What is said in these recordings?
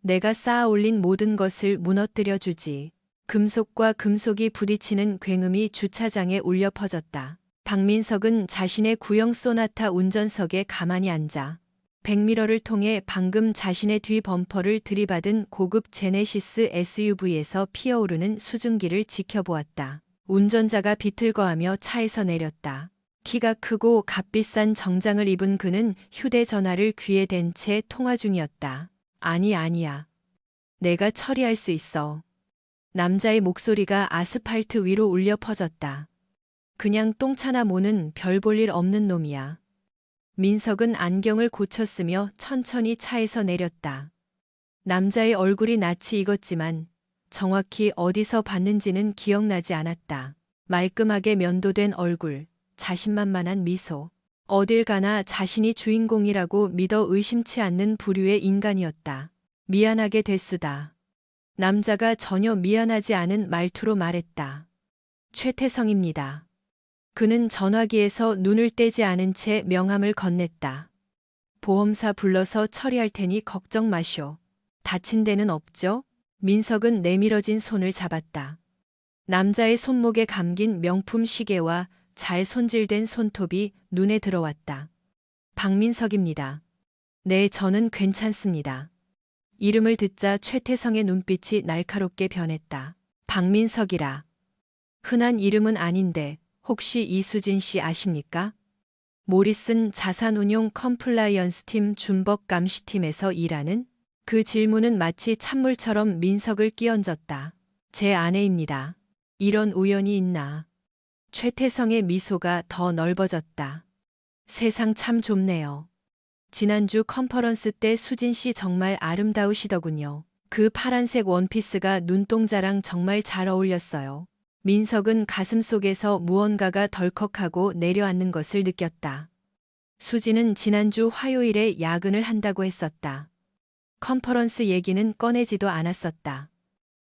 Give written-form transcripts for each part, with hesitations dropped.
내가 쌓아 올린 모든 것을 무너뜨려 주지. 금속과 금속이 부딪히는 굉음이 주차장에 울려 퍼졌다. 박민석은 자신의 구형 소나타 운전석에 가만히 앉아 백미러를 통해 방금 자신의 뒤 범퍼를 들이받은 고급 제네시스 SUV에서 피어오르는 수증기를 지켜보았다. 운전자가 비틀거하며 차에서 내렸다. 키가 크고 값비싼 정장을 입은 그는 휴대전화를 귀에 댄 채 통화 중이었다. 아니야. 내가 처리할 수 있어. 남자의 목소리가 아스팔트 위로 울려 퍼졌다. 그냥 똥차나 모는 별 볼 일 없는 놈이야. 민석은 안경을 고쳤으며 천천히 차에서 내렸다. 남자의 얼굴이 낯이 익었지만 정확히 어디서 봤는지는 기억나지 않았다. 말끔하게 면도된 얼굴, 자신만만한 미소. 어딜 가나 자신이 주인공이라고 믿어 의심치 않는 부류의 인간이었다. 미안하게 됐으다. 남자가 전혀 미안하지 않은 말투로 말했다. 최태성입니다. 그는 전화기에서 눈을 떼지 않은 채 명함을 건넸다. 보험사 불러서 처리할 테니 걱정 마쇼. 다친 데는 없죠? 민석은 내밀어진 손을 잡았다. 남자의 손목에 감긴 명품 시계와 잘 손질된 손톱이 눈에 들어왔다. 박민석입니다. 네, 저는 괜찮습니다. 이름을 듣자 최태성의 눈빛이 날카롭게 변했다. 박민석이라. 흔한 이름은 아닌데 혹시 이수진 씨 아십니까? 모리슨 자산운용 컴플라이언스 팀 준법 감시팀에서 일하는? 그 질문은 마치 찬물처럼 민석을 끼얹었다. 제 아내입니다. 이런 우연이 있나. 최태성의 미소가 더 넓어졌다. 세상 참 좁네요. 지난주 컨퍼런스 때 수진 씨 정말 아름다우시더군요. 그 파란색 원피스가 눈동자랑 정말 잘 어울렸어요. 민석은 가슴속에서 무언가가 덜컥하고 내려앉는 것을 느꼈다. 수지는 지난주 화요일에 야근을 한다고 했었다. 컨퍼런스 얘기는 꺼내지도 않았었다.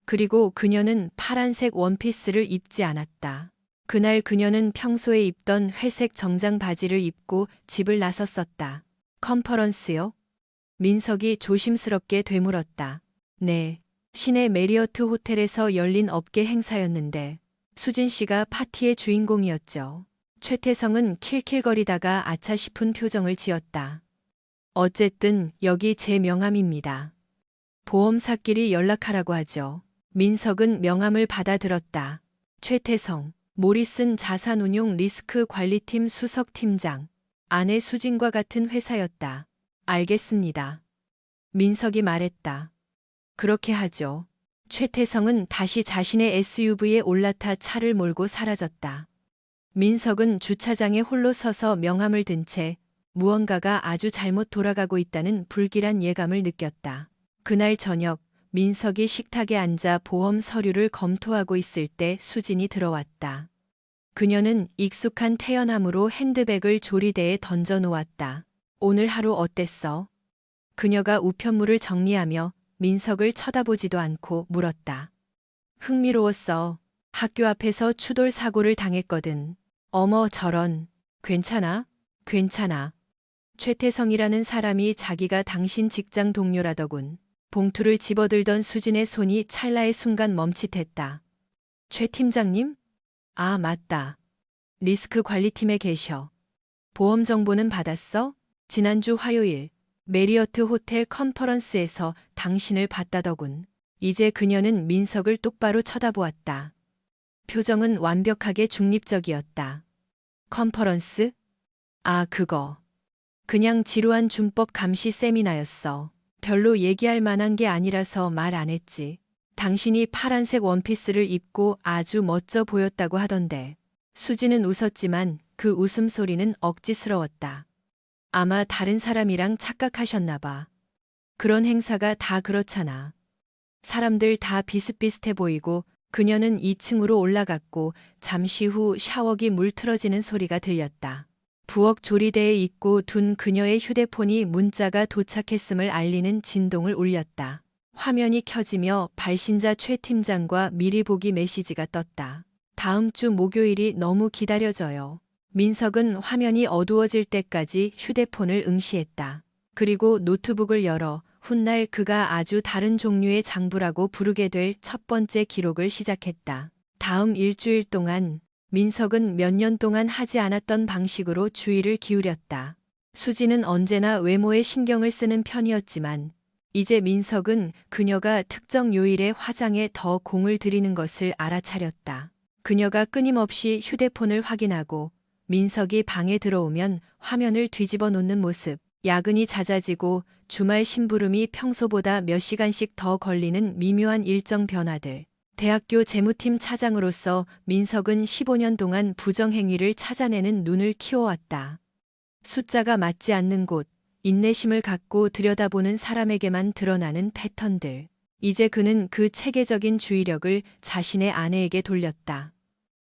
그리고 그녀는 파란색 원피스를 입지 않았다. 그날 그녀는 평소에 입던 회색 정장 바지를 입고 집을 나섰었다. 컨퍼런스요? 민석이 조심스럽게 되물었다. 네, 시내 메리어트 호텔에서 열린 업계 행사였는데 수진 씨가 파티의 주인공이었죠. 최태성은 킬킬거리다가 아차 싶은 표정을 지었다. 어쨌든 여기 제 명함입니다. 보험사끼리 연락하라고 하죠. 민석은 명함을 받아들었다. 최태성, 모리슨 자산운용 리스크관리팀 수석팀장. 아내 수진과 같은 회사였다. 알겠습니다. 민석이 말했다. 그렇게 하죠. 최태성은 다시 자신의 SUV에 올라타 차를 몰고 사라졌다. 민석은 주차장에 홀로 서서 명함을 든 채 무언가가 아주 잘못 돌아가고 있다는 불길한 예감을 느꼈다. 그날 저녁 민석이 식탁에 앉아 보험 서류를 검토하고 있을 때 수진이 들어왔다. 그녀는 익숙한 태연함으로 핸드백을 조리대에 던져 놓았다. 오늘 하루 어땠어? 그녀가 우편물을 정리하며 민석을 쳐다보지도 않고 물었다. 흥미로웠어. 학교 앞에서 추돌 사고를 당했거든. 어머 저런. 괜찮아? 괜찮아. 최태성이라는 사람이 자기가 당신 직장 동료라더군. 봉투를 집어들던 수진의 손이 찰나의 순간 멈칫했다. 최 팀장님? 아, 맞다. 리스크 관리팀에 계셔. 보험 정보는 받았어? 지난주 화요일 메리어트 호텔 컨퍼런스에서 당신을 봤다더군. 이제 그녀는 민석을 똑바로 쳐다보았다. 표정은 완벽하게 중립적이었다. 컨퍼런스? 아, 그거. 그냥 지루한 준법 감시 세미나였어. 별로 얘기할 만한 게 아니라서 말 안 했지. 당신이 파란색 원피스를 입고 아주 멋져 보였다고 하던데. 수지는 웃었지만 그 웃음소리는 억지스러웠다. 아마 다른 사람이랑 착각하셨나 봐. 그런 행사가 다 그렇잖아. 사람들 다 비슷비슷해 보이고 그녀는 2층으로 올라갔고 잠시 후 샤워기 물 틀어지는 소리가 들렸다. 부엌 조리대에 있고 둔 그녀의 휴대폰이 문자가 도착했음을 알리는 진동을 울렸다. 화면이 켜지며 발신자 최 팀장과 미리 보기 메시지가 떴다. 다음 주 목요일이 너무 기다려져요. 민석은 화면이 어두워질 때까지 휴대폰을 응시했다. 그리고 노트북을 열어 훗날 그가 아주 다른 종류의 장부라고 부르게 될 첫 번째 기록을 시작했다. 다음 일주일 동안 민석은 몇 년 동안 하지 않았던 방식으로 주의를 기울였다. 수지는 언제나 외모에 신경을 쓰는 편이었지만 이제 민석은 그녀가 특정 요일에 화장에 더 공을 들이는 것을 알아차렸다. 그녀가 끊임없이 휴대폰을 확인하고 민석이 방에 들어오면 화면을 뒤집어 놓는 모습, 야근이 잦아지고 주말 심부름이 평소보다 몇 시간씩 더 걸리는 미묘한 일정 변화들. 대학교 재무팀 차장으로서 민석은 15년 동안 부정행위를 찾아내는 눈을 키워왔다. 숫자가 맞지 않는 곳, 인내심을 갖고 들여다보는 사람에게만 드러나는 패턴들. 이제 그는 그 체계적인 주의력을 자신의 아내에게 돌렸다.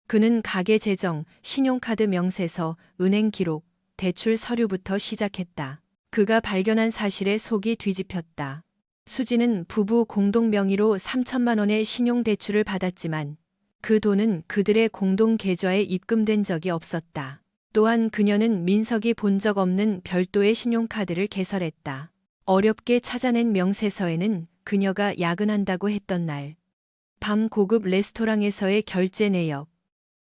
그는 가계 재정, 신용카드 명세서, 은행 기록, 대출 서류부터 시작했다. 그가 발견한 사실에 속이 뒤집혔다. 수지는 부부 공동 명의로 3천만 원의 신용대출을 받았지만 그 돈은 그들의 공동 계좌에 입금된 적이 없었다. 또한 그녀는 민석이 본 적 없는 별도의 신용카드를 개설했다. 어렵게 찾아낸 명세서에는 그녀가 야근한다고 했던 날, 밤 고급 레스토랑에서의 결제 내역,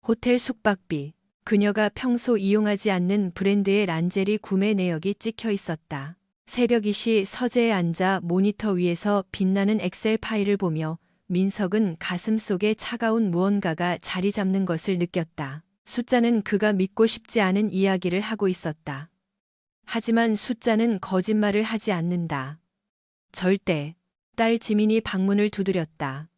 호텔 숙박비, 그녀가 평소 이용하지 않는 브랜드의 란제리 구매 내역이 찍혀 있었다. 새벽 2시 서재에 앉아 모니터 위에서 빛나는 엑셀 파일을 보며 민석은 가슴속에 차가운 무언가가 자리 잡는 것을 느꼈다. 숫자는 그가 믿고 싶지 않은 이야기를 하고 있었다. 하지만 숫자는 거짓말을 하지 않는다. 절대. 딸 지민이 방문을 두드렸다.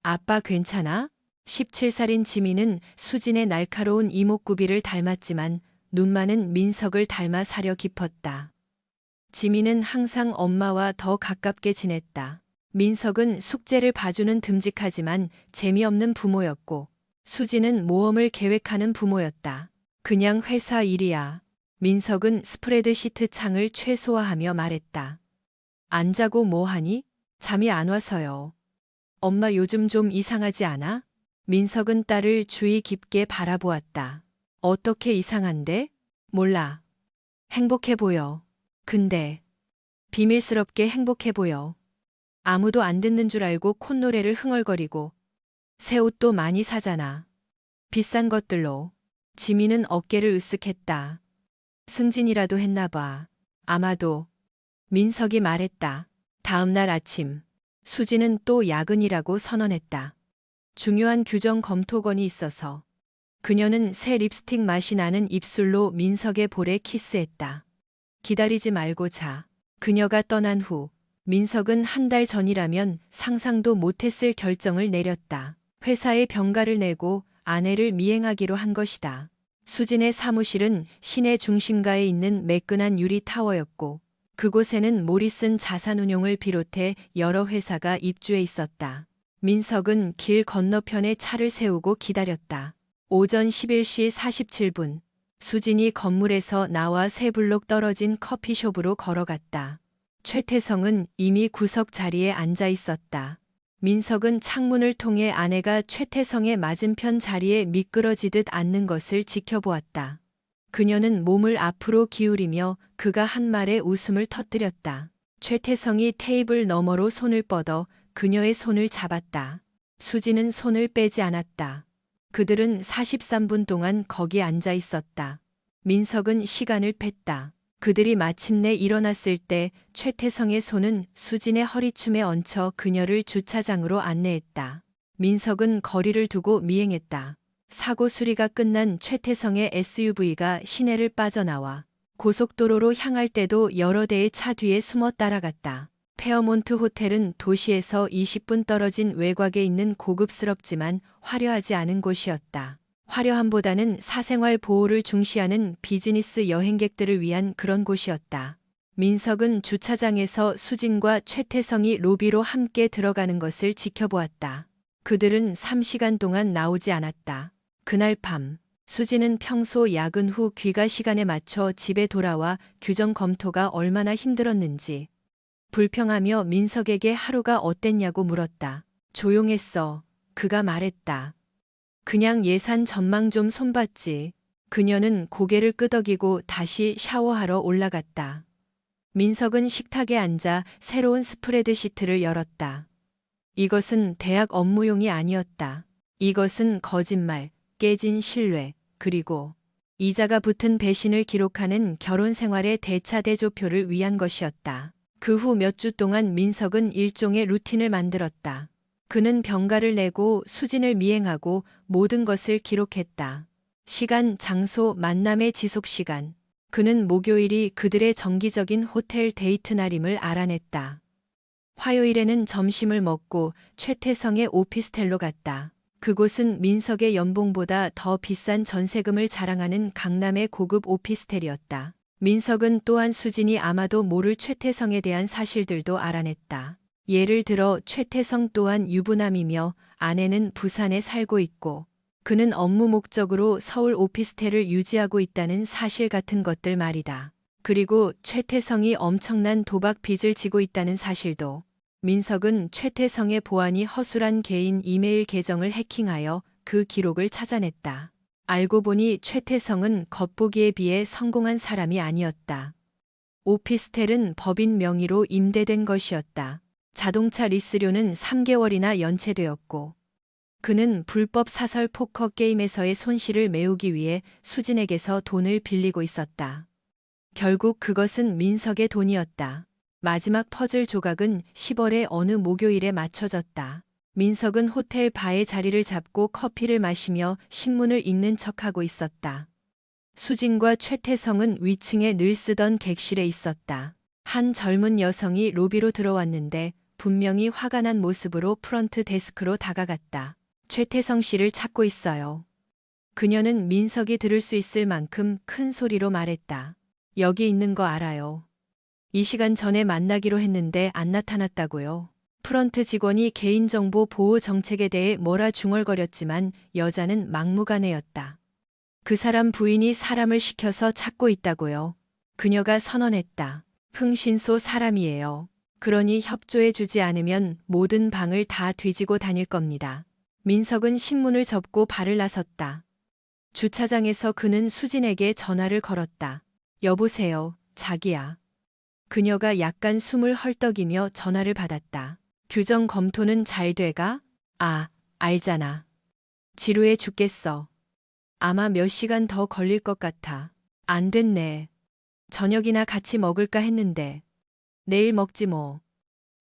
아빠 괜찮아? 17살인 지민은 수진의 날카로운 이목구비를 닮았지만 눈만은 민석을 닮아 사려 깊었다. 지민은 항상 엄마와 더 가깝게 지냈다. 민석은 숙제를 봐주는 듬직하지만 재미없는 부모였고 수진은 모험을 계획하는 부모였다. 그냥 회사 일이야. 민석은 스프레드시트 창을 최소화하며 말했다. 안 자고 뭐 하니? 잠이 안 와서요. 엄마 요즘 좀 이상하지 않아? 민석은 딸을 주의 깊게 바라보았다. 어떻게 이상한데? 몰라. 행복해 보여. 근데 비밀스럽게 행복해 보여. 아무도 안 듣는 줄 알고 콧노래를 흥얼거리고 새 옷도 많이 사잖아. 비싼 것들로. 지민은 어깨를 으쓱했다. 승진이라도 했나 봐. 아마도. 민석이 말했다. 다음 날 아침 수지는 또 야근이라고 선언했다. 중요한 규정 검토건이 있어서. 그녀는 새 립스틱 맛이 나는 입술로 민석의 볼에 키스했다. 기다리지 말고 자. 그녀가 떠난 후 민석은 한 달 전이라면 상상도 못했을 결정을 내렸다. 회사에 병가를 내고 아내를 미행하기로 한 것이다. 수진의 사무실은 시내 중심가에 있는 매끈한 유리타워였고 그곳에는 모리슨 자산운용을 비롯해 여러 회사가 입주해 있었다. 민석은 길 건너편에 차를 세우고 기다렸다. 오전 11시 47분 수진이 건물에서 나와 세 블록 떨어진 커피숍으로 걸어갔다. 최태성은 이미 구석 자리에 앉아 있었다. 민석은 창문을 통해 아내가 최태성의 맞은편 자리에 미끄러지듯 앉는 것을 지켜보았다. 그녀는 몸을 앞으로 기울이며 그가 한 말에 웃음을 터뜨렸다. 최태성이 테이블 너머로 손을 뻗어 그녀의 손을 잡았다. 수지는 손을 빼지 않았다. 그들은 43분 동안 거기 앉아 있었다. 민석은 시간을 팼다. 그들이 마침내 일어났을 때 최태성의 손은 수진의 허리춤에 얹혀 그녀를 주차장으로 안내했다. 민석은 거리를 두고 미행했다. 사고 수리가 끝난 최태성의 SUV가 시내를 빠져나와 고속도로로 향할 때도 여러 대의 차 뒤에 숨어 따라갔다. 페어몬트 호텔은 도시에서 20분 떨어진 외곽에 있는 고급스럽지만 화려하지 않은 곳이었다. 화려함보다는 사생활 보호를 중시하는 비즈니스 여행객들을 위한 그런 곳이었다. 민석은 주차장에서 수진과 최태성이 로비로 함께 들어가는 것을 지켜보았다. 그들은 3시간 동안 나오지 않았다. 그날 밤 수진은 평소 야근 후 귀가 시간에 맞춰 집에 돌아와 규정 검토가 얼마나 힘들었는지 불평하며 민석에게 하루가 어땠냐고 물었다. 조용했어. 그가 말했다. 그냥 예산 전망 좀 손봤지. 그녀는 고개를 끄덕이고 다시 샤워하러 올라갔다. 민석은 식탁에 앉아 새로운 스프레드시트를 열었다. 이것은 대학 업무용이 아니었다. 이것은 거짓말, 깨진 신뢰, 그리고 이자가 붙은 배신을 기록하는 결혼 생활의 대차대조표를 위한 것이었다. 그 후 몇 주 동안 민석은 일종의 루틴을 만들었다. 그는 병가를 내고 수진을 미행하고 모든 것을 기록했다. 시간, 장소, 만남의 지속 시간. 그는 목요일이 그들의 정기적인 호텔 데이트 날임을 알아냈다. 화요일에는 점심을 먹고 최태성의 오피스텔로 갔다. 그곳은 민석의 연봉보다 더 비싼 전세금을 자랑하는 강남의 고급 오피스텔이었다. 민석은 또한 수진이 아마도 모를 최태성에 대한 사실들도 알아냈다. 예를 들어 최태성 또한 유부남이며 아내는 부산에 살고 있고 그는 업무 목적으로 서울 오피스텔을 유지하고 있다는 사실 같은 것들 말이다. 그리고 최태성이 엄청난 도박 빚을 지고 있다는 사실도. 민석은 최태성의 보안이 허술한 개인 이메일 계정을 해킹하여 그 기록을 찾아냈다. 알고 보니 최태성은 겉보기에 비해 성공한 사람이 아니었다. 오피스텔은 법인 명의로 임대된 것이었다. 자동차 리스료는 3개월이나 연체되었고 그는 불법 사설 포커 게임에서의 손실을 메우기 위해 수진에게서 돈을 빌리고 있었다. 결국 그것은 민석의 돈이었다. 마지막 퍼즐 조각은 10월의 어느 목요일에 맞춰졌다. 민석은 호텔 바의 자리를 잡고 커피를 마시며 신문을 읽는 척하고 있었다. 수진과 최태성은 위층에 늘 쓰던 객실에 있었다. 한 젊은 여성이 로비로 들어왔는데 분명히 화가 난 모습으로 프런트 데스크로 다가갔다. 최태성 씨를 찾고 있어요. 그녀는 민석이 들을 수 있을 만큼 큰 소리로 말했다. 여기 있는 거 알아요. 이 시간 전에 만나기로 했는데 안 나타났다고요. 프런트 직원이 개인정보 보호 정책에 대해 뭐라 중얼거렸지만 여자는 막무가내였다. 그 사람 부인이 사람을 시켜서 찾고 있다고요. 그녀가 선언했다. 흥신소 사람이에요. 그러니 협조해주지 않으면 모든 방을 다 뒤지고 다닐 겁니다. 민석은 신문을 접고 발을 나섰다. 주차장에서 그는 수진에게 전화를 걸었다. 여보세요, 자기야. 그녀가 약간 숨을 헐떡이며 전화를 받았다. 규정 검토는 잘 돼가? 아, 알잖아. 지루해 죽겠어. 아마 몇 시간 더 걸릴 것 같아. 안 됐네. 저녁이나 같이 먹을까 했는데. 내일 먹지 뭐.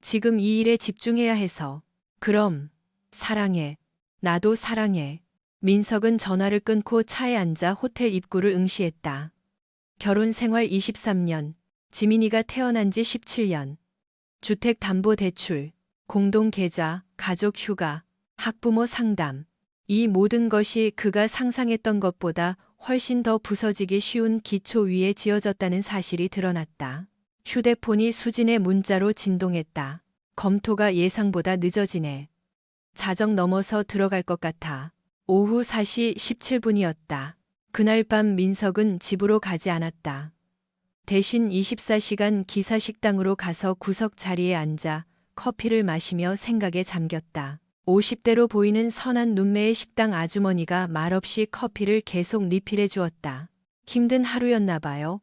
지금 이 일에 집중해야 해서. 그럼, 사랑해. 나도 사랑해. 민석은 전화를 끊고 차에 앉아 호텔 입구를 응시했다. 결혼 생활 23년. 지민이가 태어난 지 17년. 주택담보대출, 공동계좌, 가족휴가, 학부모 상담. 이 모든 것이 그가 상상했던 것보다 훨씬 더 부서지기 쉬운 기초 위에 지어졌다는 사실이 드러났다. 휴대폰이 수진의 문자로 진동했다. 검토가 예상보다 늦어지네. 자정 넘어서 들어갈 것 같아. 오후 4시 17분이었다. 그날 밤 민석은 집으로 가지 않았다. 대신 24시간 기사식당으로 가서 구석 자리에 앉아 커피를 마시며 생각에 잠겼다. 50대로 보이는 선한 눈매의 식당 아주머니가 말없이 커피를 계속 리필해 주었다. 힘든 하루였나 봐요.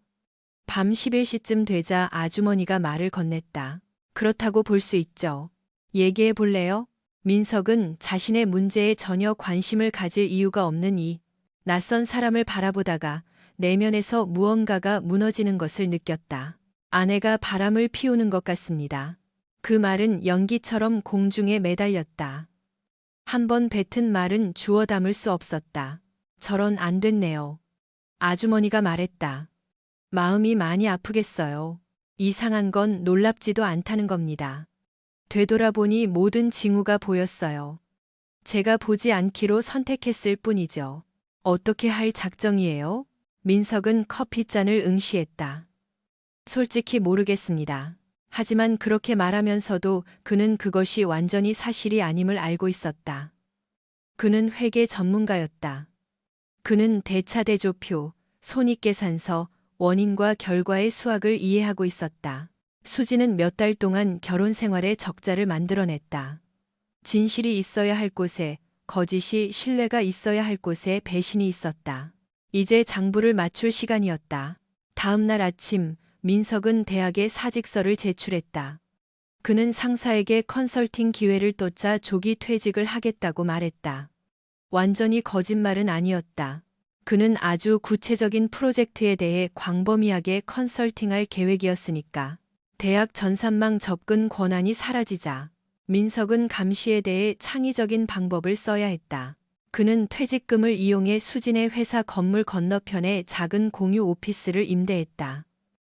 밤 11시쯤 되자 아주머니가 말을 건넸다. 그렇다고 볼 수 있죠. 얘기해 볼래요? 민석은 자신의 문제에 전혀 관심을 가질 이유가 없는 이 낯선 사람을 바라보다가 내면에서 무언가가 무너지는 것을 느꼈다. 아내가 바람을 피우는 것 같습니다. 그 말은 연기처럼 공중에 매달렸다. 한 번 뱉은 말은 주워 담을 수 없었다. 저런 안 됐네요. 아주머니가 말했다. 마음이 많이 아프겠어요. 이상한 건 놀랍지도 않다는 겁니다. 되돌아보니 모든 징후가 보였어요. 제가 보지 않기로 선택했을 뿐이죠. 어떻게 할 작정이에요? 민석은 커피잔을 응시했다. 솔직히 모르겠습니다. 하지만 그렇게 말하면서도 그는 그것이 완전히 사실이 아님을 알고 있었다. 그는 회계 전문가였다. 그는 대차대조표, 손익계산서, 원인과 결과의 수학을 이해하고 있었다. 수지는 몇 달 동안 결혼 생활에 적자를 만들어냈다. 진실이 있어야 할 곳에, 거짓이 신뢰가 있어야 할 곳에 배신이 있었다. 이제 장부를 맞출 시간이었다. 다음 날 아침 민석은 대학에 사직서를 제출했다. 그는 상사에게 컨설팅 기회를 쫓아 조기 퇴직을 하겠다고 말했다. 완전히 거짓말은 아니었다. 그는 아주 구체적인 프로젝트에 대해 광범위하게 컨설팅할 계획이었으니까. 대학 전산망 접근 권한이 사라지자 민석은 감시에 대해 창의적인 방법을 써야 했다. 그는 퇴직금을 이용해 수진의 회사 건물 건너편에 작은 공유 오피스를 임대했다.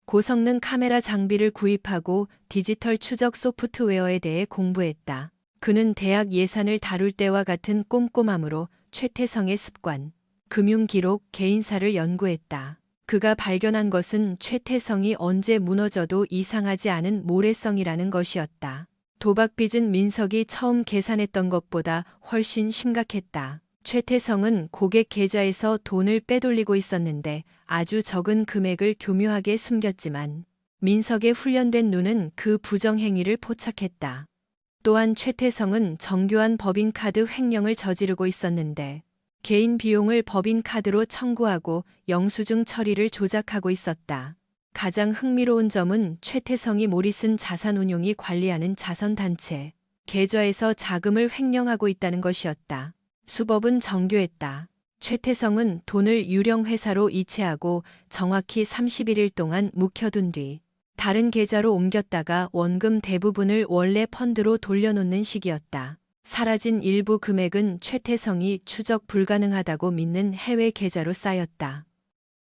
고성능 카메라 장비를 구입하고 디지털 추적 소프트웨어에 대해 공부했다. 그는 대학 예산을 다룰 때와 같은 꼼꼼함으로 최태성의 습관, 금융기록, 개인사를 연구했다. 그가 발견한 것은 최태성이 언제 무너져도 이상하지 않은 모래성이라는 것이었다. 도박빚은 민석이 처음 계산했던 것보다 훨씬 심각했다. 최태성은 고객 계좌에서 돈을 빼돌리고 있었는데 아주 적은 금액을 교묘하게 숨겼지만 민석의 훈련된 눈은 그 부정행위를 포착했다. 또한 최태성은 정교한 법인카드 횡령을 저지르고 있었는데 개인 비용을 법인카드로 청구하고 영수증 처리를 조작하고 있었다. 가장 흥미로운 점은 최태성이 모리슨 자산운용이 관리하는 자선단체 계좌에서 자금을 횡령하고 있다는 것이었다. 수법은 정교했다. 최태성은 돈을 유령 회사로 이체하고 정확히 31일 동안 묵혀둔 뒤 다른 계좌로 옮겼다가 원금 대부분을 원래 펀드로 돌려놓는 식이었다. 사라진 일부 금액은 최태성이 추적 불가능하다고 믿는 해외 계좌로 쌓였다.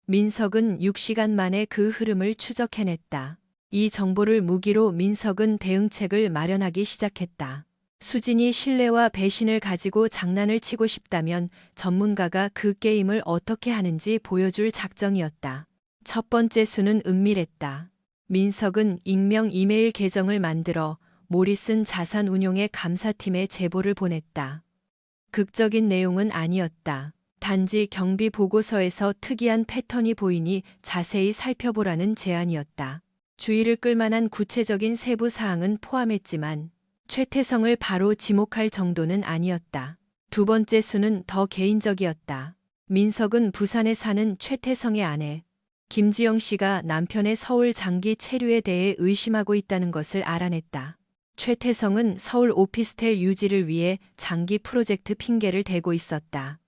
민석은 6시간 만에 그 흐름을 추적해냈다. 이 정보를 무기로 민석은 대응책을 마련하기 시작했다. 수진이 신뢰와 배신을 가지고 장난을 치고 싶다면 전문가가 그 게임을 어떻게 하는지 보여줄 작정이었다. 첫 번째 수는 은밀했다. 민석은 익명 이메일 계정을 만들어 모리슨 자산운용의 감사팀에 제보를 보냈다. 극적인 내용은 아니었다. 단지 경비 보고서에서 특이한 패턴이 보이니 자세히 살펴보라는 제안이었다. 주의를 끌만한 구체적인 세부 사항은 포함했지만 최태성을 바로 지목할 정도는 아니었다. 두 번째 수는 더 개인적이었다. 민석은 부산에 사는 최태성의 아내 김지영 씨가 남편의 서울 장기 체류에 대해 의심하고 있다는 것을 알아냈다. 최태성은 서울 오피스텔 유지를 위해 장기 프로젝트 핑계를 대고 있었다.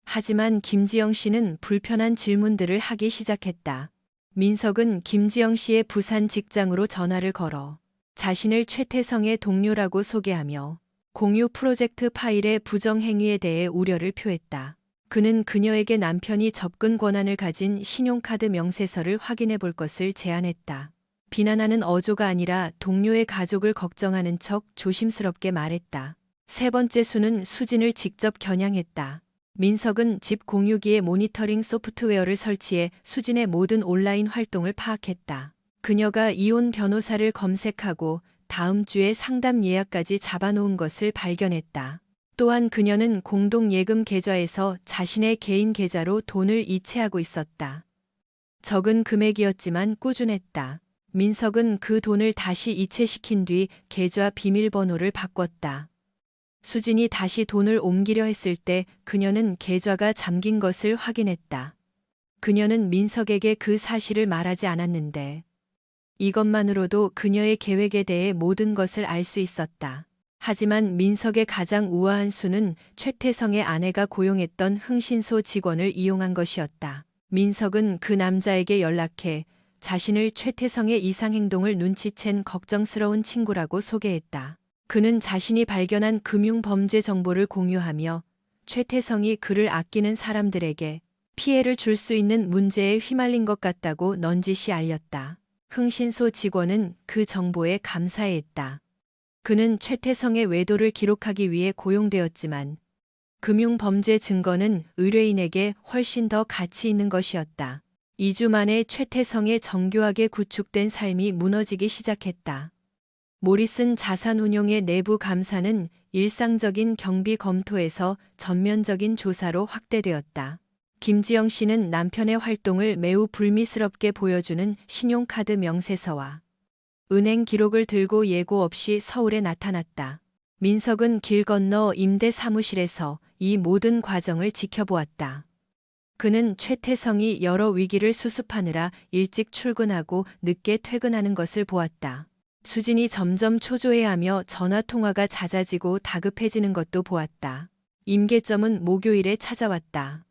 하지만 김지영 씨는 불편한 질문들을 하기 시작했다. 민석은 김지영 씨의 부산 직장으로 전화를 걸어 자신을 최태성의 동료라고 소개하며 공유 프로젝트 파일의 부정행위에 대해 우려를 표했다. 그는 그녀에게 남편이 접근 권한을 가진 신용카드 명세서를 확인해 볼 것을 제안했다. 비난하는 어조가 아니라 동료의 가족을 걱정하는 척 조심스럽게 말했다. 세 번째 수는 수진을 직접 겨냥했다. 민석은 집 공유기에 모니터링 소프트웨어를 설치해 수진의 모든 온라인 활동을 파악했다. 그녀가 이혼 변호사를 검색하고 다음 주에 상담 예약까지 잡아놓은 것을 발견했다. 또한 그녀는 공동예금 계좌에서 자신의 개인 계좌로 돈을 이체하고 있었다. 적은 금액이었지만 꾸준했다. 민석은 그 돈을 다시 이체시킨 뒤 계좌 비밀번호를 바꿨다. 수진이 다시 돈을 옮기려 했을 때 그녀는 계좌가 잠긴 것을 확인했다. 그녀는 민석에게 그 사실을 말하지 않았는데 이것만으로도 그녀의 계획에 대해 모든 것을 알 수 있었다. 하지만 민석의 가장 우아한 수는 최태성의 아내가 고용했던 흥신소 직원을 이용한 것이었다. 민석은 그 남자에게 연락해 자신을 최태성의 이상행동을 눈치챈 걱정스러운 친구라고 소개했다. 그는 자신이 발견한 금융범죄 정보를 공유하며 최태성이 그를 아끼는 사람들에게 피해를 줄 수 있는 문제에 휘말린 것 같다고 넌지시 알렸다. 흥신소 직원은 그 정보에 감사해했다. 그는 최태성의 외도를 기록하기 위해 고용되었지만 금융범죄 증거는 의뢰인에게 훨씬 더 가치 있는 것이었다. 2주 만에 최태성의 정교하게 구축된 삶이 무너지기 시작했다. 모리슨 자산운용의 내부 감사는 일상적인 경비 검토에서 전면적인 조사로 확대되었다. 김지영 씨는 남편의 활동을 매우 불미스럽게 보여주는 신용카드 명세서와 은행 기록을 들고 예고 없이 서울에 나타났다. 민석은 길 건너 임대 사무실에서 이 모든 과정을 지켜보았다. 그는 최태성이 여러 위기를 수습하느라 일찍 출근하고 늦게 퇴근하는 것을 보았다. 수진이 점점 초조해하며 전화통화가 잦아지고 다급해지는 것도 보았다. 임계점은 목요일에 찾아왔다.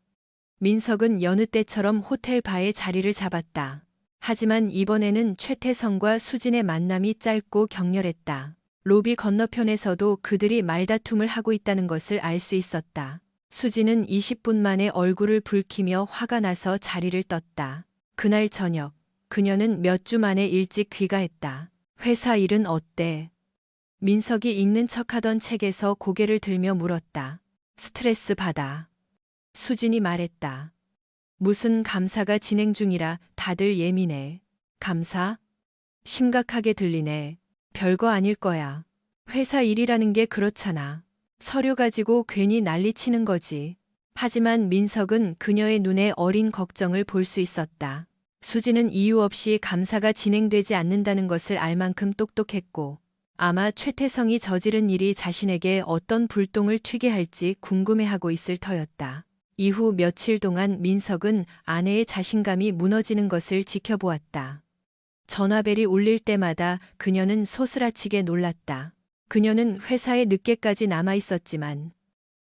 민석은 여느 때처럼 호텔 바에 자리를 잡았다. 하지만 이번에는 최태성과 수진의 만남이 짧고 격렬했다. 로비 건너편에서도 그들이 말다툼을 하고 있다는 것을 알 수 있었다. 수진은 20분 만에 얼굴을 붉히며 화가 나서 자리를 떴다. 그날 저녁, 그녀는 몇 주 만에 일찍 귀가했다. 회사 일은 어때? 민석이 읽는 척하던 책에서 고개를 들며 물었다. 스트레스 받아. 수진이 말했다. 무슨 감사가 진행 중이라 다들 예민해. 감사? 심각하게 들리네. 별거 아닐 거야. 회사 일이라는 게 그렇잖아. 서류 가지고 괜히 난리치는 거지. 하지만 민석은 그녀의 눈에 어린 걱정을 볼 수 있었다. 수지는 이유 없이 감사가 진행되지 않는다는 것을 알 만큼 똑똑했고 아마 최태성이 저지른 일이 자신에게 어떤 불똥을 튀게 할지 궁금해하고 있을 터였다. 이후 며칠 동안 민석은 아내의 자신감이 무너지는 것을 지켜보았다. 전화벨이 울릴 때마다 그녀는 소스라치게 놀랐다. 그녀는 회사에 늦게까지 남아 있었지만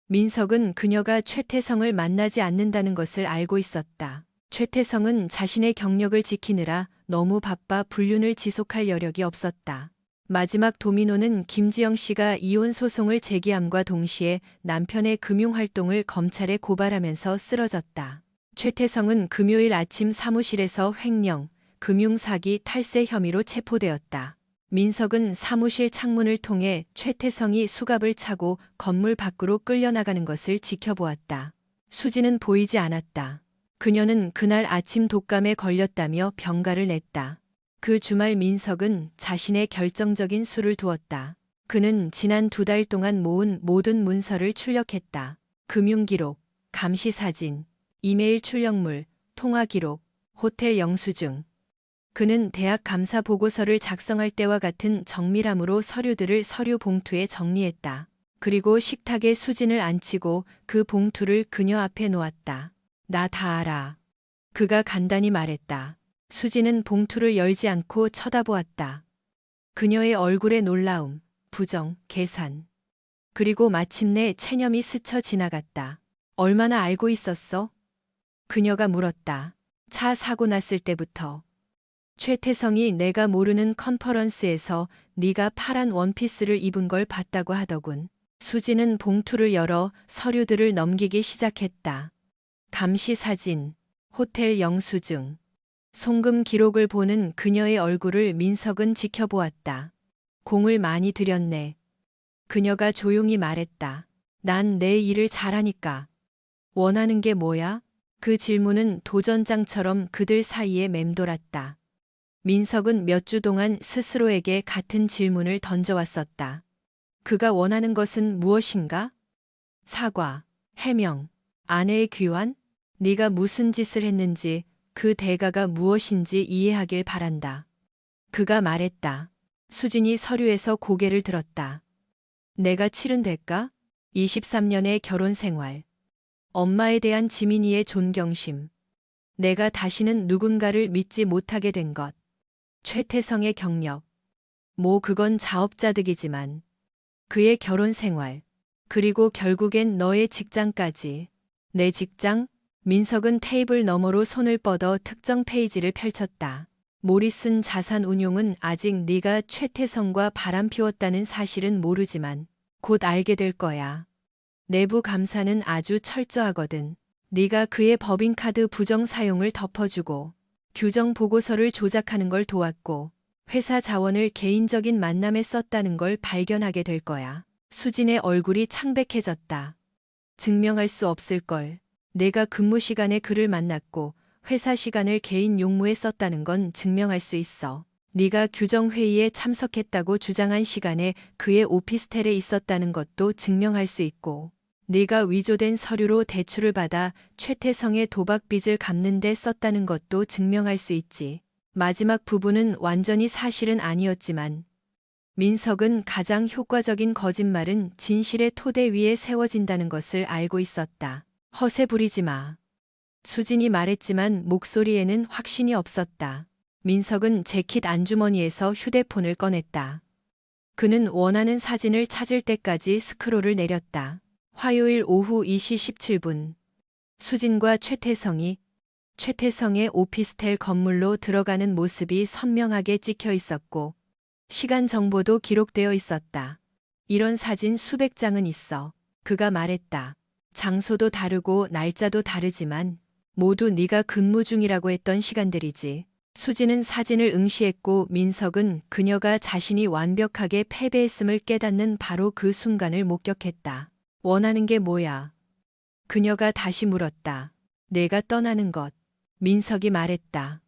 민석은 그녀가 최태성을 만나지 않는다는 것을 알고 있었다. 최태성은 자신의 경력을 지키느라 너무 바빠 불륜을 지속할 여력이 없었다. 마지막 도미노는 김지영 씨가 이혼 소송을 제기함과 동시에 남편의 금융활동을 검찰에 고발하면서 쓰러졌다. 최태성은 금요일 아침 사무실에서 횡령, 금융사기 탈세 혐의로 체포되었다. 민석은 사무실 창문을 통해 최태성이 수갑을 차고 건물 밖으로 끌려나가는 것을 지켜보았다. 수지는 보이지 않았다. 그녀는 그날 아침 독감에 걸렸다며 병가를 냈다. 그 주말 민석은 자신의 결정적인 수를 두었다. 그는 지난 2달 동안 모은 모든 문서를 출력했다. 금융기록, 감시사진, 이메일 출력물, 통화기록, 호텔 영수증. 그는 대학 감사 보고서를 작성할 때와 같은 정밀함으로 서류들을 서류 봉투에 정리했다. 그리고 식탁에 수진을 앉히고 그 봉투를 그녀 앞에 놓았다. 나 다 알아. 그가 간단히 말했다. 수진은 봉투를 열지 않고 쳐다보았다. 그녀의 얼굴에 놀라움, 부정, 계산. 그리고 마침내 체념이 스쳐 지나갔다. 얼마나 알고 있었어? 그녀가 물었다. 차 사고 났을 때부터. 최태성이 내가 모르는 컨퍼런스에서 네가 파란 원피스를 입은 걸 봤다고 하더군. 수지는 봉투를 열어 서류들을 넘기기 시작했다. 감시 사진, 호텔 영수증. 송금 기록을 보는 그녀의 얼굴을 민석은 지켜보았다. 공을 많이 들였네. 그녀가 조용히 말했다. 난 내 일을 잘하니까. 원하는 게 뭐야? 그 질문은 도전장처럼 그들 사이에 맴돌았다. 민석은 몇 주 동안 스스로에게 같은 질문을 던져왔었다. 그가 원하는 것은 무엇인가? 사과, 해명, 아내의 귀환? 네가 무슨 짓을 했는지 그 대가가 무엇인지 이해하길 바란다. 그가 말했다. 수진이 서류에서 고개를 들었다. 내가 치른 대가? 23년의 결혼 생활. 엄마에 대한 지민이의 존경심. 내가 다시는 누군가를 믿지 못하게 된 것. 최태성의 경력. 뭐 그건 자업자득이지만 그의 결혼 생활. 그리고 결국엔 너의 직장까지. 내 직장? 민석은 테이블 너머로 손을 뻗어 특정 페이지를 펼쳤다. 모리슨 자산운용은 아직 네가 최태성과 바람 피웠다는 사실은 모르지만 곧 알게 될 거야. 내부 감사는 아주 철저하거든. 네가 그의 법인카드 부정 사용을 덮어주고 규정 보고서를 조작하는 걸 도왔고 회사 자원을 개인적인 만남에 썼다는 걸 발견하게 될 거야. 수진의 얼굴이 창백해졌다. 증명할 수 없을 걸. 내가 근무 시간에 그를 만났고 회사 시간을 개인 용무에 썼다는 건 증명할 수 있어. 네가 규정회의에 참석했다고 주장한 시간에 그의 오피스텔에 있었다는 것도 증명할 수 있고 네가 위조된 서류로 대출을 받아 최태성의 도박빚을 갚는 데 썼다는 것도 증명할 수 있지. 마지막 부분은 완전히 사실은 아니었지만 민석은 가장 효과적인 거짓말은 진실의 토대 위에 세워진다는 것을 알고 있었다. 허세 부리지 마. 수진이 말했지만 목소리에는 확신이 없었다. 민석은 재킷 안주머니에서 휴대폰을 꺼냈다. 그는 원하는 사진을 찾을 때까지 스크롤을 내렸다. 화요일 오후 2시 17분. 수진과 최태성의 오피스텔 건물로 들어가는 모습이 선명하게 찍혀 있었고, 시간 정보도 기록되어 있었다. 이런 사진 수백 장은 있어. 그가 말했다. 장소도 다르고 날짜도 다르지만 모두 네가 근무 중이라고 했던 시간들이지. 수지는 사진을 응시했고 민석은 그녀가 자신이 완벽하게 패배했음을 깨닫는 바로 그 순간을 목격했다. 원하는 게 뭐야? 그녀가 다시 물었다. 내가 떠나는 것. 민석이 말했다.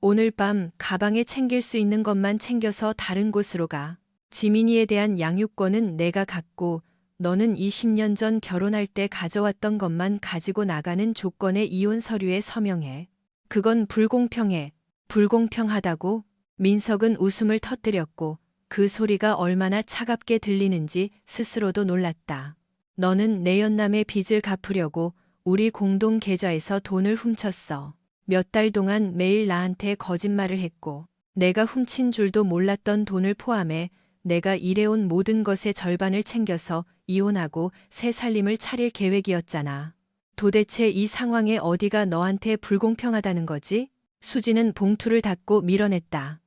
오늘 밤 가방에 챙길 수 있는 것만 챙겨서 다른 곳으로 가. 지민이에 대한 양육권은 내가 갖고 너는 20년 전 결혼할 때 가져왔던 것만 가지고 나가는 조건의 이혼 서류에 서명해. 그건 불공평해. 불공평하다고? 민석은 웃음을 터뜨렸고 그 소리가 얼마나 차갑게 들리는지 스스로도 놀랐다. 너는 내 연남의 빚을 갚으려고 우리 공동 계좌에서 돈을 훔쳤어. 몇 달 동안 매일 나한테 거짓말을 했고 내가 훔친 줄도 몰랐던 돈을 포함해 내가 일해온 모든 것의 절반을 챙겨서 이혼하고 새 살림을 차릴 계획이었잖아. 도대체 이 상황에 어디가 너한테 불공평하다는 거지? 수지는 봉투를 닫고 밀어냈다.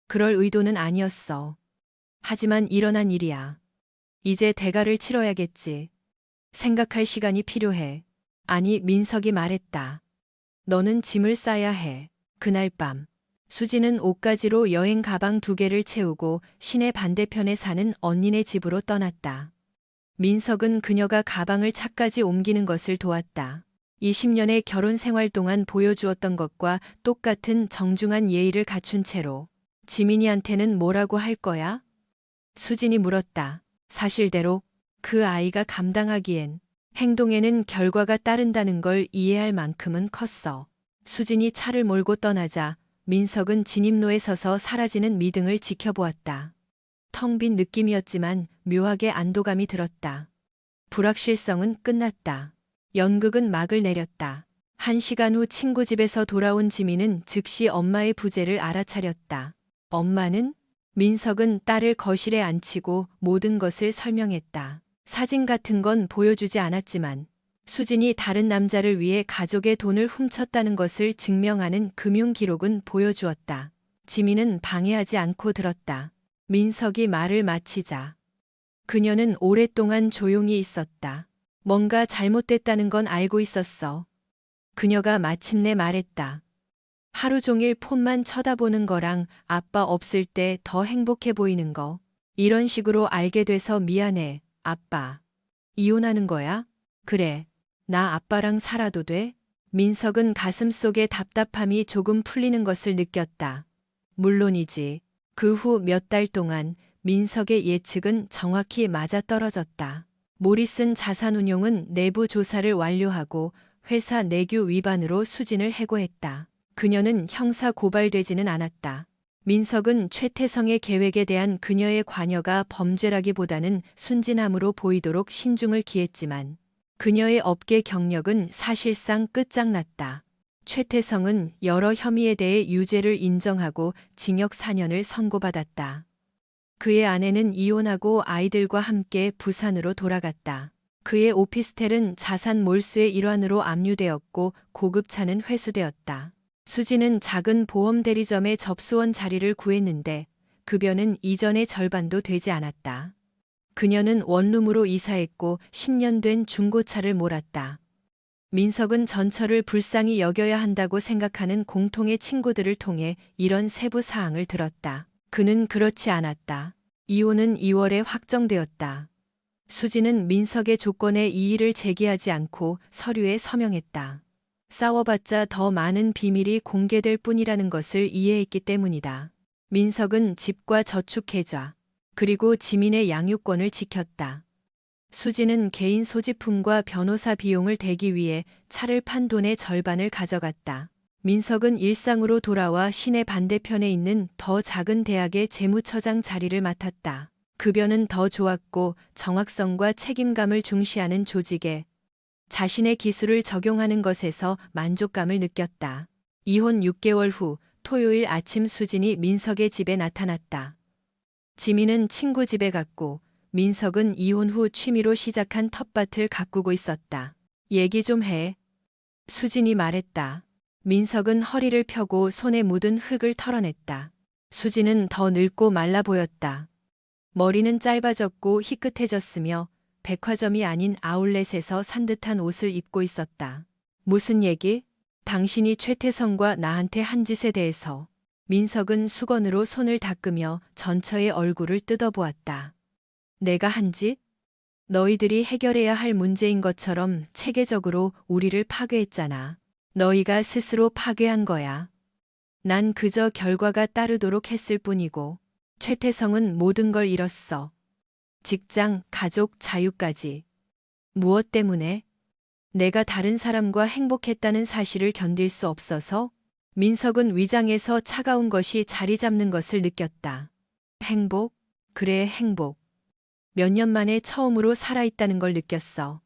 그럴 의도는 아니었어. 하지만 일어난 일이야. 이제 대가를 치러야겠지. 생각할 시간이 필요해. 아니, 민석이 말했다. 너는 짐을 싸야 해. 그날 밤. 수지는 옷가지로 여행 가방 2개를 채우고 시내 반대편에 사는 언니네 집으로 떠났다. 민석은 그녀가 가방을 차까지 옮기는 것을 도왔다. 20년의 결혼 생활 동안 보여주었던 것과 똑같은 정중한 예의를 갖춘 채로. 지민이한테는 뭐라고 할 거야? 수진이 물었다. 사실대로. 그 아이가 감당하기엔 행동에는 결과가 따른다는 걸 이해할 만큼은 컸어. 수진이 차를 몰고 떠나자 민석은 진입로에 서서 사라지는 미등을 지켜보았다. 텅 빈 느낌이었지만 묘하게 안도감이 들었다. 불확실성은 끝났다. 연극은 막을 내렸다. 1시간 후 친구 집에서 돌아온 지민은 즉시 엄마의 부재를 알아차렸다. 엄마는? 민석은 딸을 거실에 앉히고 모든 것을 설명했다. 사진 같은 건 보여주지 않았지만 수진이 다른 남자를 위해 가족의 돈을 훔쳤다는 것을 증명하는 금융 기록은 보여주었다. 지민은 방해하지 않고 들었다. 민석이 말을 마치자 그녀는 오랫동안 조용히 있었다. 뭔가 잘못됐다는 건 알고 있었어. 그녀가 마침내 말했다. 하루 종일 폰만 쳐다보는 거랑 아빠 없을 때 더 행복해 보이는 거. 이런 식으로 알게 돼서 미안해, 아빠. 이혼하는 거야? 그래. 나 아빠랑 살아도 돼? 민석은 가슴속의 답답함이 조금 풀리는 것을 느꼈다. 물론이지. 그 후 몇 달 동안 민석의 예측은 정확히 맞아떨어졌다. 모리슨 자산운용은 내부 조사를 완료하고 회사 내규 위반으로 수진을 해고했다. 그녀는 형사 고발되지는 않았다. 민석은 최태성의 계획에 대한 그녀의 관여가 범죄라기보다는 순진함으로 보이도록 신중을 기했지만 그녀의 업계 경력은 사실상 끝장났다. 최태성은 여러 혐의에 대해 유죄를 인정하고 징역 4년을 선고받았다. 그의 아내는 이혼하고 아이들과 함께 부산으로 돌아갔다. 그의 오피스텔은 자산 몰수의 일환으로 압류되었고 고급차는 회수되었다. 수지는 작은 보험 대리점에 접수원 자리를 구했는데 급여는 이전의 절반도 되지 않았다. 그녀는 원룸으로 이사했고 10년 된 중고차를 몰았다. 민석은 전처를 불쌍히 여겨야 한다고 생각하는 공통의 친구들을 통해 이런 세부 사항을 들었다. 그는 그렇지 않았다. 이혼은 2월에 확정되었다. 수지는 민석의 조건에 이의를 제기하지 않고 서류에 서명했다. 싸워봤자 더 많은 비밀이 공개될 뿐이라는 것을 이해했기 때문이다. 민석은 집과 저축계좌, 그리고 지민의 양육권을 지켰다. 수지는 개인 소지품과 변호사 비용을 대기 위해 차를 판 돈의 절반을 가져갔다. 민석은 일상으로 돌아와 시내 반대편에 있는 더 작은 대학의 재무처장 자리를 맡았다. 급여는 더 좋았고 정확성과 책임감을 중시하는 조직에 자신의 기술을 적용하는 것에서 만족감을 느꼈다. 이혼 6개월 후 토요일 아침 수진이 민석의 집에 나타났다. 지민은 친구 집에 갔고 민석은 이혼 후 취미로 시작한 텃밭을 가꾸고 있었다. 얘기 좀 해. 수진이 말했다. 민석은 허리를 펴고 손에 묻은 흙을 털어냈다. 수진은 더 늙고 말라 보였다. 머리는 짧아졌고 희끗해졌으며 백화점이 아닌 아울렛에서 산 듯한 옷을 입고 있었다. 무슨 얘기? 당신이 최태성과 나한테 한 짓에 대해서. 민석은 수건으로 손을 닦으며 전처의 얼굴을 뜯어보았다. 내가 한 짓? 너희들이 해결해야 할 문제인 것처럼 체계적으로 우리를 파괴했잖아. 너희가 스스로 파괴한 거야. 난 그저 결과가 따르도록 했을 뿐이고 최태성은 모든 걸 잃었어. 직장, 가족, 자유까지. 무엇 때문에? 내가 다른 사람과 행복했다는 사실을 견딜 수 없어서? 민석은 위장에서 차가운 것이 자리 잡는 것을 느꼈다. 행복? 그래, 행복. 몇 년 만에 처음으로 살아있다는 걸 느꼈어.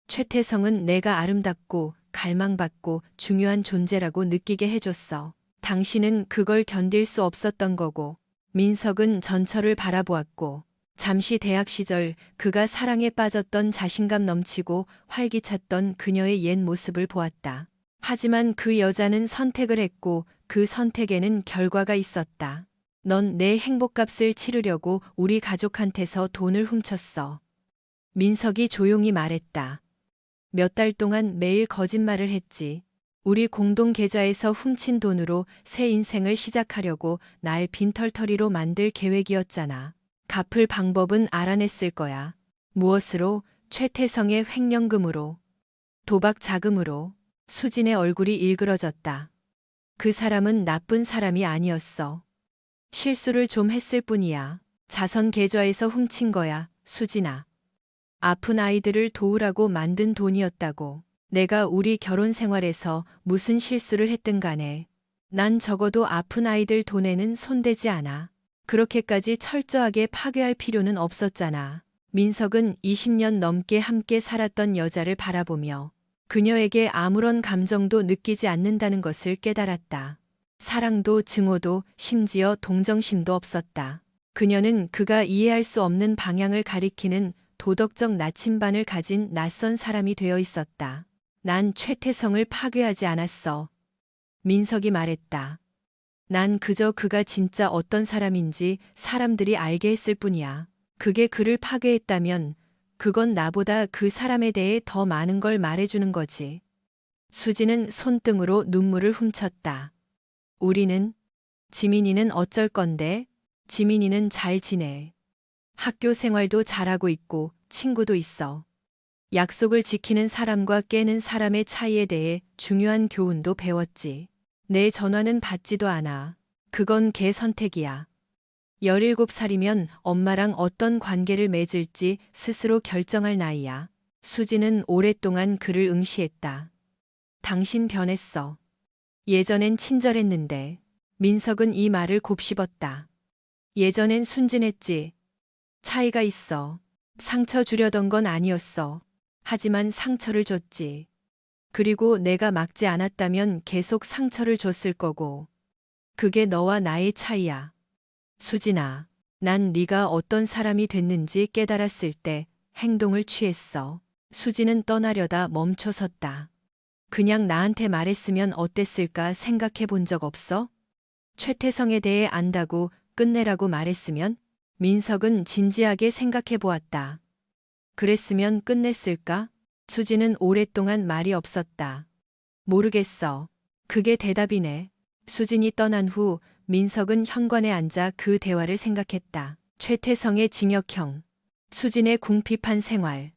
최태성은 내가 아름답고 갈망받고 중요한 존재라고 느끼게 해줬어. 당신은 그걸 견딜 수 없었던 거고. 민석은 전철을 바라보았고 잠시 대학 시절 그가 사랑에 빠졌던 자신감 넘치고 활기찼던 그녀의 옛 모습을 보았다. 하지만 그 여자는 선택을 했고 그 선택에는 결과가 있었다. 넌 내 행복값을 치르려고 우리 가족한테서 돈을 훔쳤어. 민석이 조용히 말했다. 몇 달 동안 매일 거짓말을 했지. 우리 공동 계좌에서 훔친 돈으로 새 인생을 시작하려고 날 빈털터리로 만들 계획이었잖아. 갚을 방법은 알아냈을 거야. 무엇으로? 최태성의 횡령금으로. 도박 자금으로. 수진의 얼굴이 일그러졌다. 그 사람은 나쁜 사람이 아니었어. 실수를 좀 했을 뿐이야. 자선 계좌에서 훔친 거야, 수진아. 아픈 아이들을 도우라고 만든 돈이었다고. 내가 우리 결혼 생활에서 무슨 실수를 했든 간에 난 적어도 아픈 아이들 돈에는 손대지 않아. 그렇게까지 철저하게 파괴할 필요는 없었잖아. 민석은 20년 넘게 함께 살았던 여자를 바라보며 그녀에게 아무런 감정도 느끼지 않는다는 것을 깨달았다. 사랑도 증오도 심지어 동정심도 없었다. 그녀는 그가 이해할 수 없는 방향을 가리키는 도덕적 나침반을 가진 낯선 사람이 되어 있었다. 난 최태성을 파괴하지 않았어. 민석이 말했다. 난 그저 그가 진짜 어떤 사람인지 사람들이 알게 했을 뿐이야. 그게 그를 파괴했다면 그건 나보다 그 사람에 대해 더 많은 걸 말해주는 거지. 수지는 손등으로 눈물을 훔쳤다. 우리는? 지민이는 어쩔 건데? 지민이는 잘 지내. 학교 생활도 잘하고 있고 친구도 있어. 약속을 지키는 사람과 깨는 사람의 차이에 대해 중요한 교훈도 배웠지. 내 전화는 받지도 않아. 그건 걔 선택이야. 17살이면 엄마랑 어떤 관계를 맺을지 스스로 결정할 나이야. 수지는 오랫동안 그를 응시했다. 당신 변했어. 예전엔 친절했는데. 민석은 이 말을 곱씹었다. 예전엔 순진했지. 차이가 있어. 상처 주려던 건 아니었어. 하지만 상처를 줬지. 그리고 내가 막지 않았다면 계속 상처를 줬을 거고. 그게 너와 나의 차이야. 수진아, 난 네가 어떤 사람이 됐는지 깨달았을 때 행동을 취했어. 수진은 떠나려다 멈춰섰다. 그냥 나한테 말했으면 어땠을까 생각해 본 적 없어? 최태성에 대해 안다고 끝내라고 말했으면? 민석은 진지하게 생각해 보았다. 그랬으면 끝냈을까? 수지는 오랫동안 말이 없었다. 모르겠어. 그게 대답이네. 수진이 떠난 후 민석은 현관에 앉아 그 대화를 생각했다. 최태성의 징역형, 수진의 궁핍한 생활.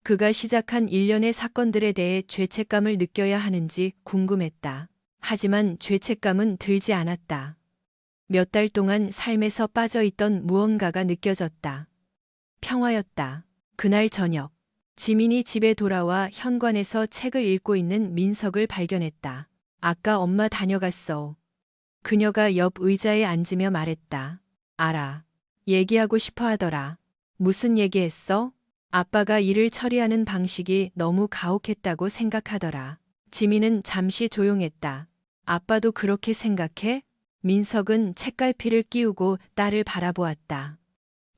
그가 시작한 일련의 사건들에 대해 죄책감을 느껴야 하는지 궁금했다. 하지만 죄책감은 들지 않았다. 몇 달 동안 삶에서 빠져있던 무언가가 느껴졌다. 평화였다. 그날 저녁, 지민이 집에 돌아와 현관에서 책을 읽고 있는 민석을 발견했다. 아까 엄마 다녀갔어. 그녀가 옆 의자에 앉으며 말했다. 알아. 얘기하고 싶어 하더라. 무슨 얘기했어? 아빠가 일을 처리하는 방식이 너무 가혹했다고 생각하더라. 지민은 잠시 조용했다. 아빠도 그렇게 생각해? 민석은 책갈피를 끼우고 딸을 바라보았다.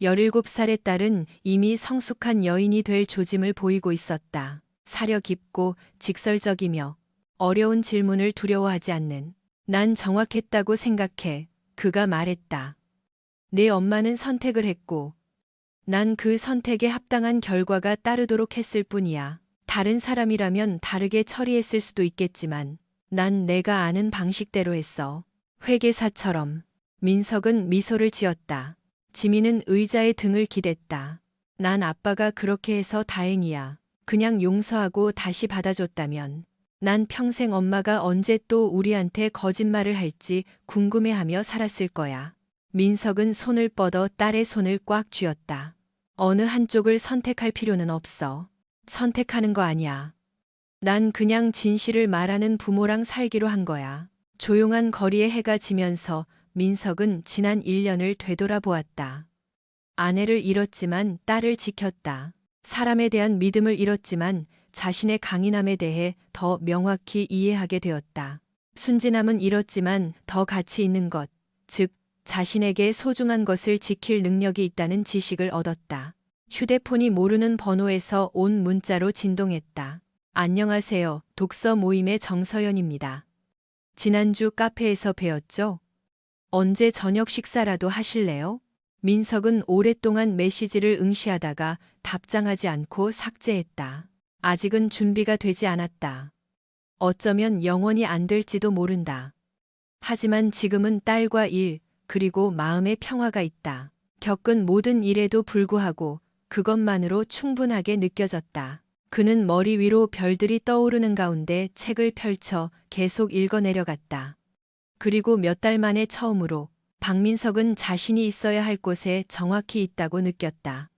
17살의 딸은 이미 성숙한 여인이 될 조짐을 보이고 있었다. 사려 깊고 직설적이며 어려운 질문을 두려워하지 않는. 난 정확했다고 생각해. 그가 말했다. 내 엄마는 선택을 했고 난 그 선택에 합당한 결과가 따르도록 했을 뿐이야. 다른 사람이라면 다르게 처리했을 수도 있겠지만 난 내가 아는 방식대로 했어. 회계사처럼. 민석은 미소를 지었다. 지민은 의자에 등을 기댔다. 난 아빠가 그렇게 해서 다행이야. 그냥 용서하고 다시 받아줬다면 난 평생 엄마가 언제 또 우리한테 거짓말을 할지 궁금해하며 살았을 거야. 민석은 손을 뻗어 딸의 손을 꽉 쥐었다. 어느 한쪽을 선택할 필요는 없어. 선택하는 거 아니야. 난 그냥 진실을 말하는 부모랑 살기로 한 거야. 조용한 거리에 해가 지면서 민석은 지난 1년을 되돌아보았다. 아내를 잃었지만 딸을 지켰다. 사람에 대한 믿음을 잃었지만 자신의 강인함에 대해 더 명확히 이해하게 되었다. 순진함은 잃었지만 더 가치 있는 것, 즉 자신에게 소중한 것을 지킬 능력이 있다는 지식을 얻었다. 휴대폰이 모르는 번호에서 온 문자로 진동했다. 안녕하세요. 독서 모임의 정서연입니다. 지난주 카페에서 뵈었죠? 언제 저녁 식사라도 하실래요? 민석은 오랫동안 메시지를 응시하다가 답장하지 않고 삭제했다. 아직은 준비가 되지 않았다. 어쩌면 영원히 안 될지도 모른다. 하지만 지금은 딸과 일, 그리고 마음의 평화가 있다. 겪은 모든 일에도 불구하고 그것만으로 충분하게 느껴졌다. 그는 머리 위로 별들이 떠오르는 가운데 책을 펼쳐 계속 읽어내려갔다. 그리고 몇 달 만에 처음으로 박민석은 자신이 있어야 할 곳에 정확히 있다고 느꼈다.